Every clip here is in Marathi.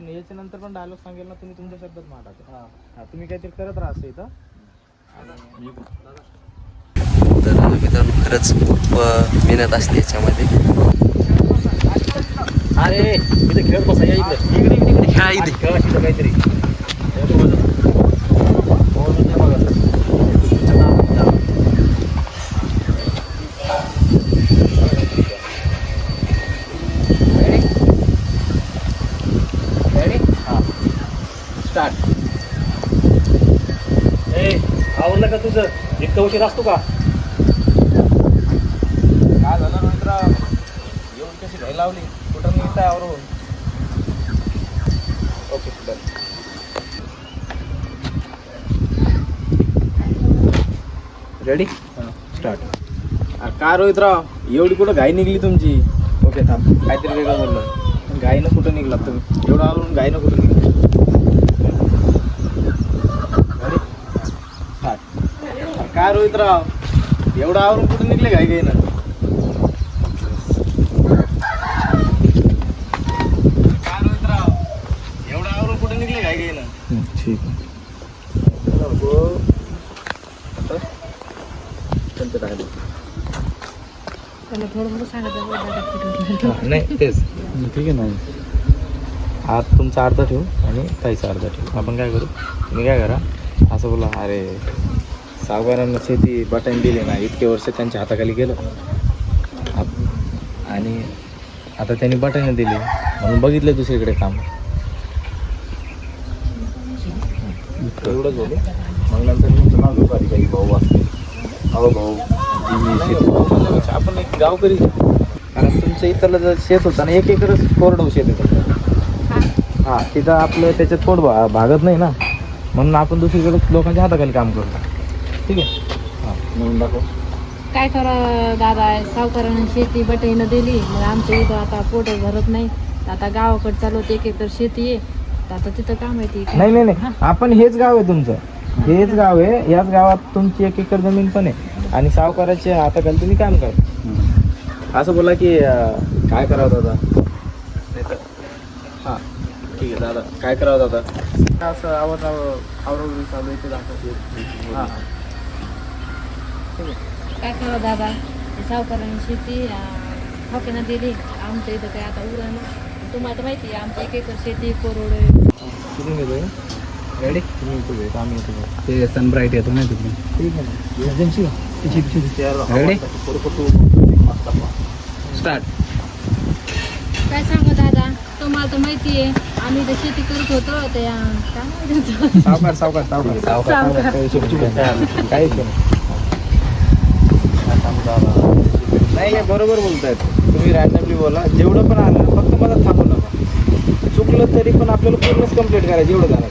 पण याच्या नंतर पण डायलॉग सांगेल ना तुम्ही तुमच्या शब्दात मांडा. हा तुम्ही काहीतरी करत राहा असं इथं. तर मित्रांनो खरंच खूप मेहनत असते याच्यामध्ये. अरे इथे खेळत बसा, या इकडे इकडे खेळा इथे. खेळा तिथं काहीतरी. स्टार्ट. आवडलं का तुझं? इतका उशीर असतो का? काय झालं मित्र, येऊन कशी घाई लावली, कुठं निघताय आवरून. Okay done. Ready start. काय रोहितराव एवढी कुठं घाई निघली तुमची? ओके थांब, काहीतरी वेगळं बोललं. घाईनं कुठं निघलात तुम्ही? एवढं आवरून घाईनं कुठं निघलं? Ready start. काय रोहितराव एवढं आवरून कुठं निघले घाई घाईनं? काय रोहितराव एवढं आवरून कुठं निघले घाई घाईनं? ठीक आहे. नाही तेच ठीक आहे ना. आज तुमचा अर्धा ठेवू आणि ताईचा अर्धा ठेवू. आपण काय करू, तुम्ही काय करा असं बोला, अरे सावकारांना शेती बटाईन दिली ना, इतके वर्ष त्यांच्या हाताखाली गेलं आणि आता त्यांनी बटाईनं दिली म्हणून बघितलं दुसरीकडे काम. एवढंच बोलू. मग नंतर तुमचं नाव घेऊ काही भाऊ असते. अहो भाऊ आपण एक गावकरी, कारण तुमचं इथलं जर शेत होतं ना, 1 एकरच कोरडं शेत होतं. हां तिथं आपलं त्याच्यात पोट भागत नाही ना, म्हणून आपण दुसरीकडे लोकांच्या हाताखाली काम करतो. ठीक आहे. हां म्हणून दाखव. काय करा दादा, सावकारानं शेती बटाईनं दिली, मग आमच्या इथं आता पोट भरत नाही. आता गावाकडे चालू 1 एकर शेती आहे, तर आता तिथं काय माहिती. नाही नाही नाही, आपण हेच गाव आहे तुमचं, हेच गाव आहे. याच गावात तुमची 1 एकर जमीन पण आहे आणि सावकाराच्या हाताखाली तुम्ही काम करता. असं बोला की काय करावं दादा. हां ठीक आहे दादा, काय करावं दादा. असं आवाज आवडून चालू आहे ते दाखवते. हां काय करा दादा, सावकारानं शेती ठोक्यानं दिली, आमच्या इथं काय आता उरण. तुम्हाला तर माहिती आहे आमच्या 1 एकर शेती कोरड आहे. कुठून घेतो रेडी? तुम्ही इथं घेतो, आम्ही येतो. ते सनब्राईट येतो ना तिकडे. ठीक आहे ना. Agency ready start. काय सांगू दादा, तुम्हाला तर माहिती आहे आम्ही इथं शेती करत होतो. त्या काय माहिती सावकार सावकार सावकार सावकार काही नाही काय बरोबर बोलतायत तुम्ही. रॅन्डमली बोला, जेवढं पण आलं फक्त मला थांबू नका. चुकलं तरी पण आपल्याला पूर्णच कंप्लीट करायचं, एवढं झालं.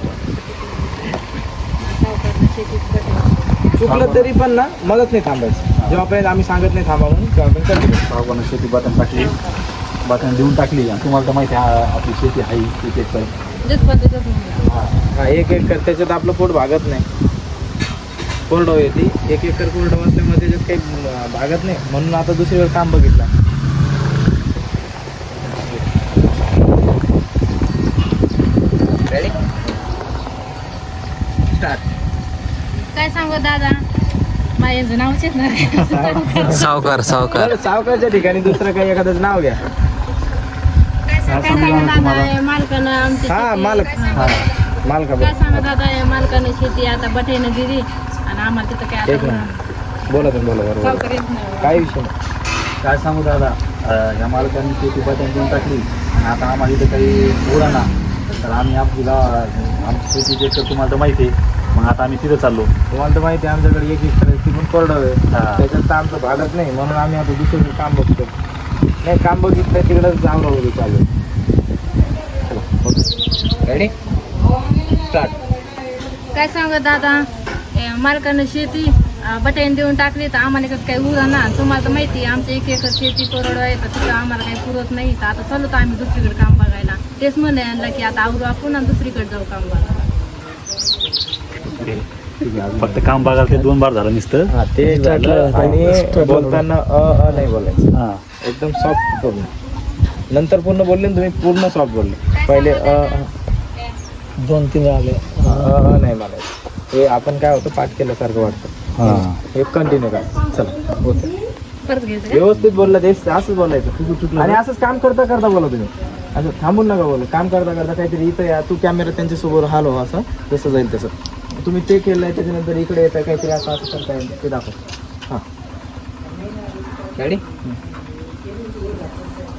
सावकारानं शेतीत बटाई. चुकलं तरी पण ना मदत नाही थांबायचं. जेव्हापर्यंत आम्ही सांगत नाही थांबा म्हणून तेव्हापर्यंत करतो. सावकारानं शेती बटन टाकली, बटन देऊन टाकली. आणि तुम्हाला तर माहिती आहे आपली शेती आहे 1 एकर. जस पद्धतच नाही. हा 1 एकर त्याच्यात आपलं पोट भागत नाही. कोरडं येते 1 एकर कोरडं असल्यामुळे त्याच्यात काही भागत नाही, म्हणून आता दुसरीकडे काम बघितलं. Ready start. काय सांगू दादा, माझ्या नावच येत नाही. सावकार सावकार. सावकारच्या ठिकाणी दुसरं काही एखादं नाव घ्या. काय सांगू दादा, मालकानं आमची हा शेती- मालक. हा मालका काय सांगू दादा, या मालकाने शेती आता बटाईनं दिली आणि आम्हाला तिथं काय एक आता मिनिट बोला तुम्ही, बोला बरोबर. सावकार येत नाही. काही विषय नाही. काय सांगू दादा, या मालकांनी शेती बटन देऊन टाकली आणि आता आम्हाला इथं काही उडाना. तर आम्ही आमची आमची शेती जे तुम्हाला तर माहिती आहे. मग आता आम्ही तिथं चाललो. तुम्हाला तर माहिती आहे आमच्याकडे 1 एकर ती पण कोरडं आहे, हा. त्याच्यात तर आमचं भागत नाही, म्हणून आम्ही आता दुसरीकडे काम बघतो. नाही काम बघितलं तिकडं जाऊ राहू चालू. Ready start. काय सांगू दादा, मालकानं शेती बटाईन देऊन टाकली, तर आम्हाला कसं काही उरा ना. तुम्हाला तर माहिती आहे आमच्या 1 एकर शेती कोरड आहे, तर तिथं आम्हाला काही पुरत नाही. तर आता चालू तर आम्ही दुसरीकडे काम बघायला. तेच म्हणलं यांना की आता आवरू आपण आणि दुसरीकडे जाऊ काम बघायला. फक्त काम बघायला ते 2 बार झालं नुसतं. हा ते झालं. आणि बोलताना नाही बोलायचं, हां एकदम सॉफ्ट बोलणं. नंतर पूर्ण बोलले ना तुम्ही, पूर्ण सॉफ्ट बोलले. पहिले 2-3 आले. नाही मला हे आपण काय होतं पाठ केल्यासारखं वाटतं. हे कंटिन्यू काय चला होतं. परत घ्यायचं का? व्यवस्थित बोललं ते असंच बोलायचं आणि असंच काम करता करता बोला तुम्ही. असं थांबून नका बोला. काम करता करता काहीतरी इथं या, तू कॅमेरा त्यांच्यासमोर हलव, असं जसं जाईल तसं. तुम्ही ते केलंय त्याच्यानंतर इकडे येतं काहीतरी असं असं करताय ते दाखव. हां गाडी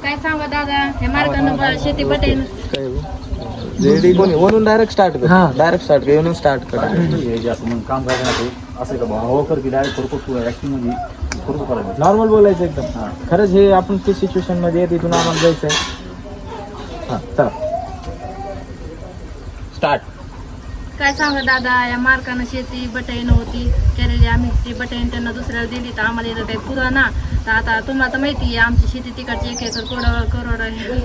काय सांगा दादा, हे मार्कानं शेती बटेन रेडी कोणी वरून डायरेक्ट स्टार्ट कर. डायरेक्ट स्टार्ट कर, येऊन स्टार्ट कर. हे जे असं मग काम करायचं नाही असं का भाऊ हो कर की डायरेक्ट करतो ॲक्टिंग मध्ये करतो करायचं. नॉर्मल बोलायचं एकदम. खरंच हे आपण ते सिच्युएशन मध्ये आहे, तिथून आम्हाला जायचं आहे. हां चला स्टार्ट. काय सांगा दादा, या मार्कानं शेती बटाईन होती केलेली. आम्ही ती बटाईन त्यांना दुसऱ्याला दिली तर आम्हाला इथं काही पुरा ना. तर आता तुम्हाला तर माहिती आहे आमची शेती तिकडची 1 एकर करोड आहे.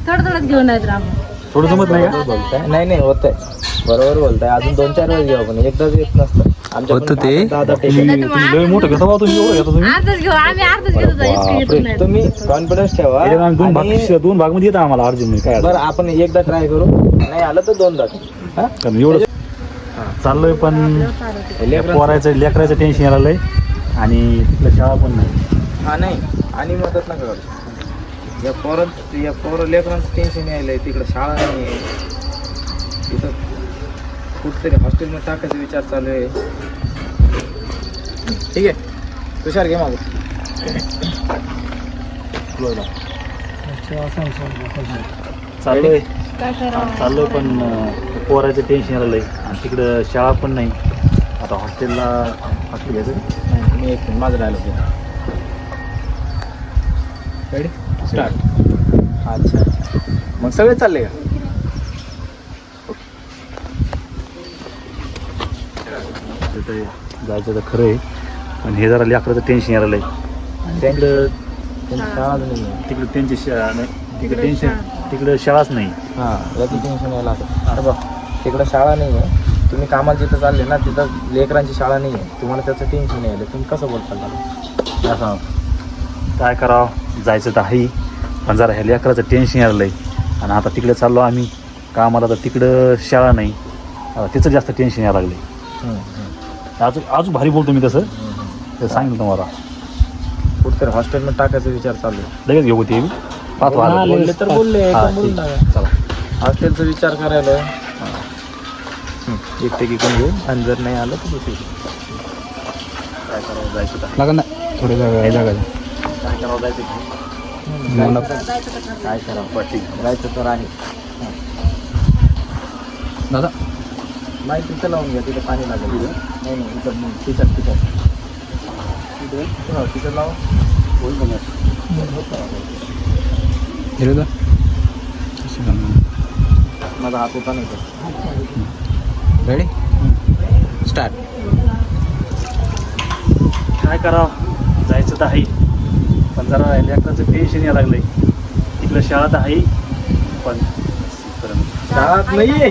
थोडं थोडंच घेऊन आहेत राम. थोडं जमत नाही का? बोलताय नाही होतंय बरोबर बोलताय. अजून 2-4 वेळेस घेऊ आपण, एकदाच येत नसतं आमच्या होतं ते. दादा टेक लय मोठं घेता बा तुम्ही, एवढं घेता तुम्ही. अर्धच घेऊ आम्ही, अर्धच घेतो इतकं घेतो नाही. तुम्ही कॉन्फिडन्स ठेवा. आम्ही आणि 2 भाग मध्ये येतं आम्हाला अर्जंट काय बरं आपण एकदा ट्राय करू, नाही आलं तर 2दा. हां कारण एवढं चाललोय पण लेकराचं टेन्शन आलंय आणि तिथलं शाळा पण नाही. हा नाही आणि मदत नका करू. या पोरं लेकरांचं टेन्शन यायलंय, तिकडं शाळा नाही आहे, तिथं कुठतरी हॉस्टेलमध्ये टाकायचा विचार चालू आहे. ठीक आहे तुषार घे मागू. चाललोय काय करावं? चाललोय पण पोराचं टेन्शन आलंय आणि तिकडं शाळा पण नाही. आता हॉस्टेल घ्यायचं. नाही तुम्ही एक माझं डायलॉग घ्या. Ready start. अच्छा मग सगळे चालले का? तिथे जायचं तर खरं आहे पण हे जरा लेकराचं टेन्शन आलंय. त्यांचं शाळाच नाही आहे. तिकडे त्यांची शाळा नाही, तिकडे टेन्शन, तिकडे शाळाच नाही. हां याचं टेन्शन यायला आता बघ तिकडं शाळा नाही आहे. तुम्ही कामाला जिथं चालले ना तिथं लेकरांची शाळा नाही आहे, तुम्हाला त्याचं टेन्शन यायलं. तुम्ही कसं बोलता? असं काय करावं, जायचं तर आहे पण जरा ह्या लेकराचं टेन्शन आलंय आणि आता तिकडे चाललो आम्ही कामाला तर तिकडं शाळा नाही. आता तिचं जास्त टेन्शन यायला लागले. अजून भारी बोलतो मी तसं ते सांगितलं तुम्हाला. कुठतरी हॉस्टेलमध्ये टाकायचा विचार चालू आहे. लगेच घेऊ ते पाहतो आलं. बोलले तर बोलले, हा, एकदम बोलून ठीक. टाका. चला हॉस्टेलचा विचार करायला एक पैकी कोण घेऊ आणि जर नाही आलं तर दुसरी. काय करावं, जायचं तर लागत ना थोडी जागा काय करावं, जायचं काय करावं पट्टी जायचं तर आहे. दादा नाही तिथं लावून घ्या, तिथं पाणी लागेल. नाही नाही इथं मग तिथं तिथं लावा. होईल का? हिरो दा माझा हात होता नाही तर. Ready start. काय करावं, जायचं तर आहे पण जरा लेकराचं टेन्शन यायला लागलंय. तिकडं शाळा तर आहे पण शाळात नाहीये.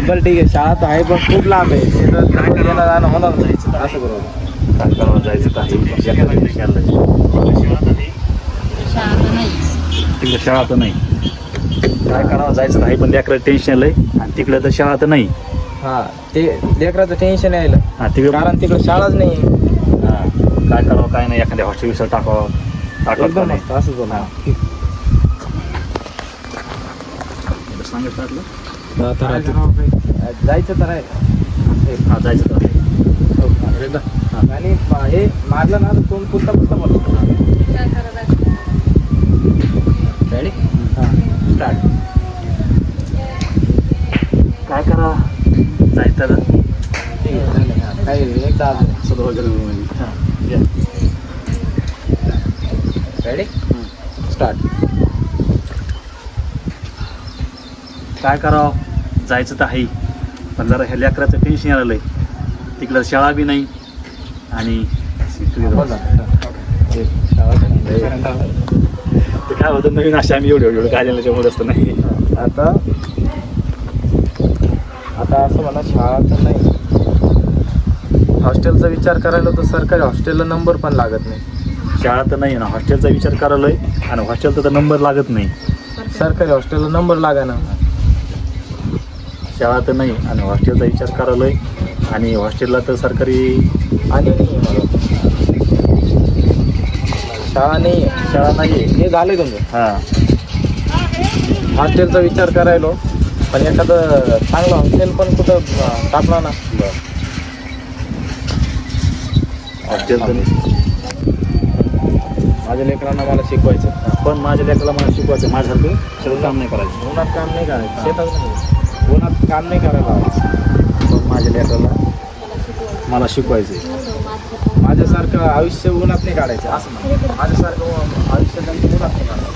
बरं ठीक आहे शाळा तर आहे पण खूप लांब आहे. तिथं येणं जाणं होणार नाही. असं बरोबर काय करावं, जायचं तर आहे लेकराचं टेन्शन आलंय. शाळा तर नाही. तिकडं शाळा तर नाही. काय करावं, जायचं तर आहे पण लेकराचं टेन्शन आलंय आणि तिकडं तर शाळा तर नाही. हा ते लेकराचं टेन्शन यायलं हा तिकडं कारण तिकडे शाळाच नाही. काय करावं काय नाही, एखाद्या हॉस्टेल विषय टाकावं एकदम मस्त असंच बोला. सांगितलं जायचं तर आहे. हा जायचं तर आहे. आणि हे मारलं ना तर तोंड पुसता बोलतो. काय करायचं? Ready start. काय करा, जायचं तर ठीक आहे काही एकदा अजून सदर वगैरे. Ready start. काय करावं, जायचं तर आहे पण जरा ह्या लेकराचं टेन्शन आलंय. तिकडं शाळा बी नाही आणि ते काय होतं नवीन अशा आम्ही एवढं काय त्याच्यामुळे असतं नाही. आता असं मला शाळा तर नाही. हॉस्टेलचा विचार करायला तर सरकारी हॉस्टेलला नंबर पण लागत नाही. शाळा तर नाही ना, हॉस्टेलचा विचार करायलोय आणि हॉस्टेलचा तर नंबर लागत नाही. सरकारी हॉस्टेलला नंबर लागा ना. शाळा तर नाही आणि हॉस्टेलचा विचार करायलोय आणि हॉस्टेलला तर सरकारी आणि शाळा नाही, शाळा नाही आहे. हे झालंय तुमचं. हां हॉस्टेलचा विचार करायलो, पण एखादं चांगलं हॉस्टेल पण कुठं टाकला ना. हॉस्टेल तर नाही. माझ्या लेकरांना मला शिकवायचं, पण माझ्या लेकराला मला शिकवायचं, माझ्यासारखं सगळं काम नाही करायचं. उन्हात काम नाही करायचं, शेतात नाही, उन्हात काम नाही करायला लावायचं. पण माझ्या लेकराला मला शिकवायचं आहे. माझ्यासारखं आयुष्य उन्हात नाही काढायचं असं नाही. माझ्यासारखं आयुष्य त्यांचं उन्हात नाही काढायचं.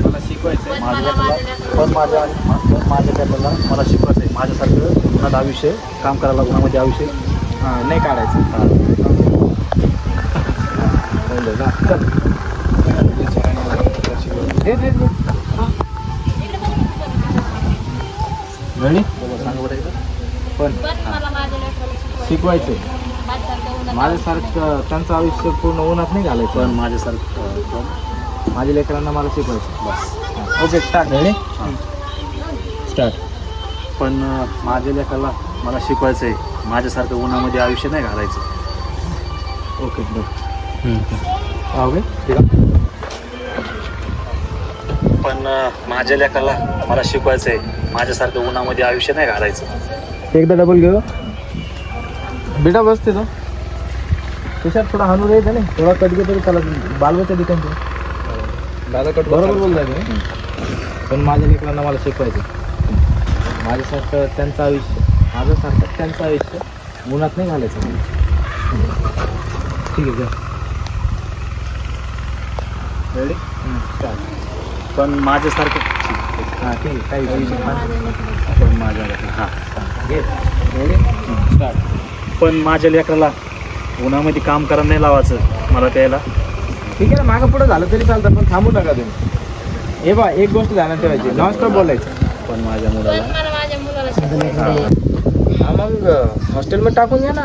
मला शिकवायचं आहे. माझ्या लेकराला मला शिकवायचं आहे. माझ्यासारखं उन्हात आयुष्य काम करायला, उन्हामध्ये आयुष्य नाही काढायचं. सांगा बरं एकदा. पण मला माझ्या लेकराला शिकवायचं माझ्यासारखं माझ्यासारखं त्यांचं आयुष्य पूर्ण उन्हात नाही घालायचं. पण माझ्यासारखं माझ्या लेकरांना मला शिकवायचं. बस ओके स्टार्ट. Ready start. पण माझ्या लेकराला मला शिकवायचं आहे. माझ्यासारखं उन्हामध्ये आयुष्य नाही घालायचं. ओके ओके ठीक आहे. पण माझ्या लेकराला मला शिकवायचं आहे. माझ्यासारखं उन्हामध्ये आयुष्य नाही घालायचं. एकदा डबल घेऊ बेटा. बसते तो त्याच्यात थोडा हानू राहायचा नाही, थोडा कट घेतो तरी त्याला बालवाच्या ठिकाणी दादा कट बरोबर बोलताय तुम्ही. पण माझ्या लेकरांना मला शिकवायचं, माझ्यासारखं त्यांचं आयुष्य, माझ्यासारखं त्यांचं आयुष्य उन्हात नाही घालायचं. ठीक आहे रेडी स्टार्ट. पण माझ्यासारखं हां ठीक आहे. काही पण माझ्या हां घे रेडी स्टार्ट. पण माझ्या लेकराला उन्हामध्ये काम करायला नाही लावायचं मला त्याला. ठीक आहे ना, मागं पुढं झालं तरी चालतं, पण थांबू नका तुम्ही. हे बा एक गोष्ट ध्यानात ठेवायची, नॉनस्टॉप बोलायचं. पण माझ्या मुलाला मला माझ्या मुलाला शिकवायचं. हा मग हॉस्टेलमध्ये टाकून घ्या ना.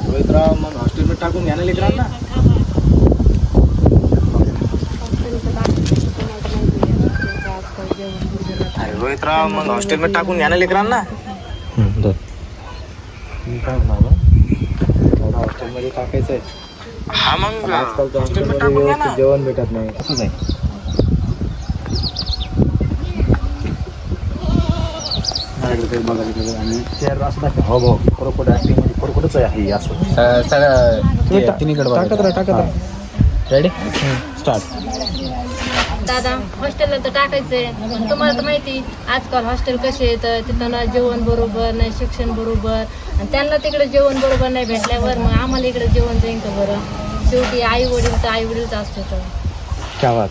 रोहितराव मग हॉस्टेलमध्ये टाकून घ्या ना लेकरांना. अरे रोहितराव मग हॉस्टेलमध्ये टाकून घ्या ना लेकरांना. हॉस्टेलमध्ये टाकायचं आहे. हा मग आजकालच्या हॉस्टेलमध्ये व्यवस्थित जेवण भेटत नाही. असंच आहे. आणि शहर असं दाखव हो भाऊ खरोखर ॲक्टिंगमध्ये खरोखरच आहे असं टाकत राहा. Ready start. दादा हॉस्टेलला तर टाकायचंय, पण तुम्हाला तर माहिती आजकाल हॉस्टेल कसे येतं, तिथं ना जेवण बरोबर नाही, शिक्षण बरोबर, आणि त्यांना तिकडे जेवण बरोबर नाही भेटल्यावर मग आम्हाला इकडे जेवण जाईन का बरं. शेवटी आई वडील तर आई वडीलच असतो. तर क्या बात.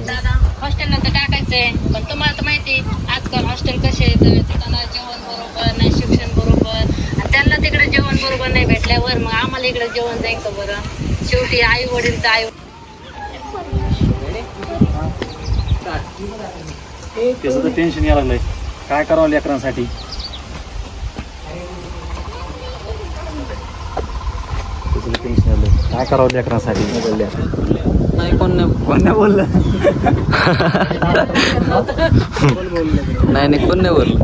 दादा हॉस्टेलला तर टाकायचंय, पण तुम्हाला तर माहिती आजकाल हॉस्टेल कसे येतं, तिथं ना जेवण बरोबर नाही, शिक्षण बरोबर, आणि त्यांना तिकडे जेवण बरोबर नाही भेटल्यावर मग आम्हाला इकडे जेवण जाईन का बरं. शेवटी आई वडील तर आई. त्याचं तर टेन्शन यायला लागलंय. काय करावं लेकरांसाठी. त्याचं टेन्शन आलंय. काय करावं लेकरांसाठी. नाही कोण नाही बोललं. नाही कोण नाही बोललं.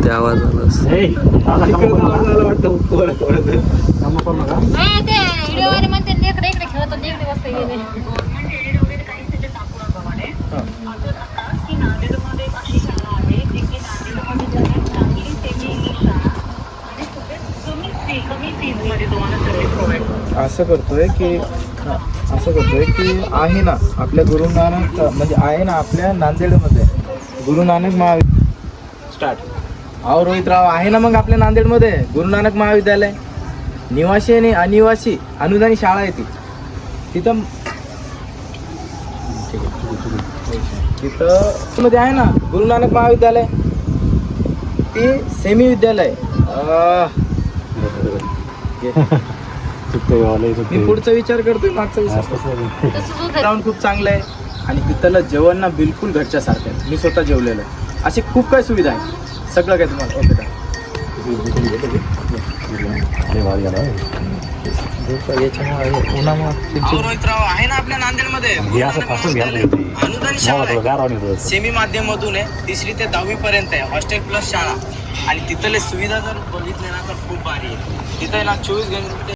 त्या आवाजालाच ते व्हिडिओ म्हणते इकडे इकडे खेळतात, इकडे वाजता गेले. असं करतोय की आहे ना आपल्या गुरु नानक, म्हणजे आहे ना आपल्या नांदेडमध्ये गुरु नानक महाविद्यालय. स्टार्ट. अहो रोहितराव आहे ना मग आपल्या नांदेडमध्ये गुरु नानक महाविद्यालय. निवासी आणि अनिवासी अनुदानी शाळा आहे ती. तिथं मध्ये आहे ना गुरु नानक महाविद्यालय. ती सेमी विद्यालय. चुकतंय गावाला मी चुकतंय. पुढचा विचार करतोय, मागचा विचार असं करतोय. आहे. तसंच होतं. ग्राउंड खूप चांगलं आहे आणि तिथलं जेवण ना बिलकुल घरच्या सारखं आहे. मी स्वतः जेवलेलं आहे. अशी खूप काही सुविधा आहे, सगळं काय तुम्हाला ओके का? अरे भारी झाला. उन्हामुळे आहे ना आपल्या नांदेडमध्ये हे असं फास्टच घ्यायला पाहिजे. अनुदान मला शाळा थोडं गार वाटत होतं. सेमी माध्यमातून आहे, 3री ते 10वी पर्यंत आहे, हॉस्टेल प्लस शाळा. आणि तिथले सुविधा जर बघितल्या ना तर खूप भारी आहे. तिथे ना 24 घंटे